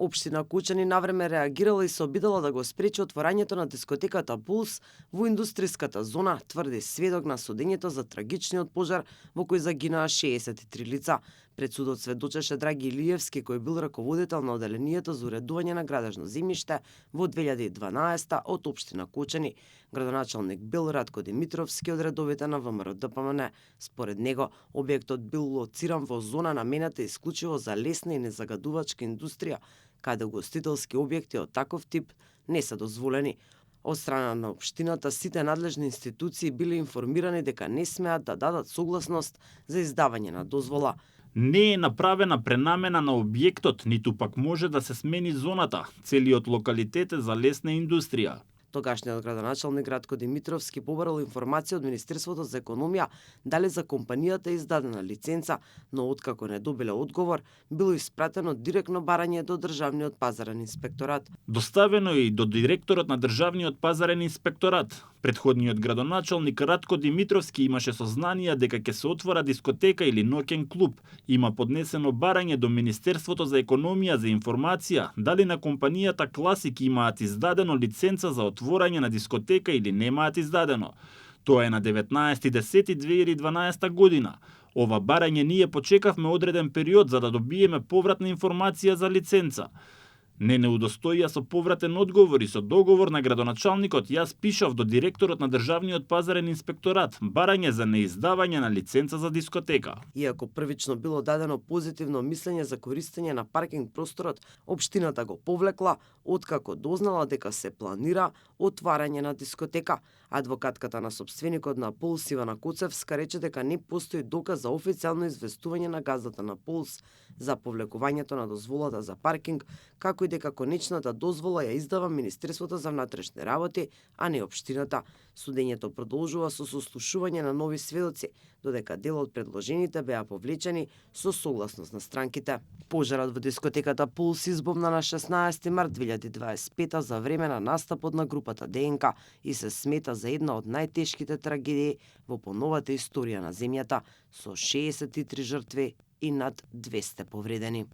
Општина Кучани навреме реагирала и се обидела да го спречи отворањето на дискотеката Пулс во индустријската зона, тврди сведок на судењето за трагичниот пожар во кој загинаа 63 лица. Пред судот сведочеше Драги Илиевски, кој бил раководител на оделението за уредување на градежно земјиште во 2012 од општина Кучани. Градоначалник бил Радко Димитровски од редовите на ВМРО-ДПМН. Според него, објектот бил лоциран во зона намената исклучиво за лесна и незагадувачка индустрија, каде угостителски објекти од таков тип не се дозволени. Од страна на општината, сите надлежни институции биле информирани дека не смеат да дадат согласност за издавање на дозвола. Не е направена пренамена на објектот, ниту пак може да се смени зоната. Целиот локалитет е за лесна индустрија. Тогашниот градоначалник Радко Димитровски побарал информација од Министерството за економија дали за компанијата е издадена лиценца, но откако не добиле одговор, било испратено директно барање до Државниот пазарен инспекторат. Доставено е и до директорот на Државниот пазарен инспекторат. Предходниот градоначалник Радко Димитровски имаше сознанија дека ќе се отвора дискотека или ноќен клуб. Има поднесено барање до Министерството за економија за информација дали на компанијата Класик имаат издадено лиценца за отворање на дискотека или немаат издадено. Тоа е на 19.10.2012 година. Ова барање ние почекавме одреден период за да добиеме повратна информација за лиценца. Не удостоија со повратен одговор и со договор на градоначалникот јас пишав до директорот на Државниот пазарен инспекторат барање за неиздавање на лиценца за дискотека. Иако првично било дадено позитивно мислење за користење на паркинг просторот, општината го повлекла откако дознала дека се планира отварање на дискотека. Адвокатката на сопственикот на Пулс Ивана Коцевска рече дека не постои доказ за официјално известување на газдата на Пулс за повлекувањето на дозволата за паркинг, како и дека конечната дозвола ја издава Министерството за внатрешни работи, а не општината. Судењето продолжува со сослушување на нови сведоци, додека дел од предложените беа повлечени со согласност на странките. Пожарот во дискотеката Пулс избовна на 16 март 2025 за време на настапот на групата ДНК и се смета за една од најтешките трагедии во поновата историја на земјата, со 63 жртви и над 200 повредени.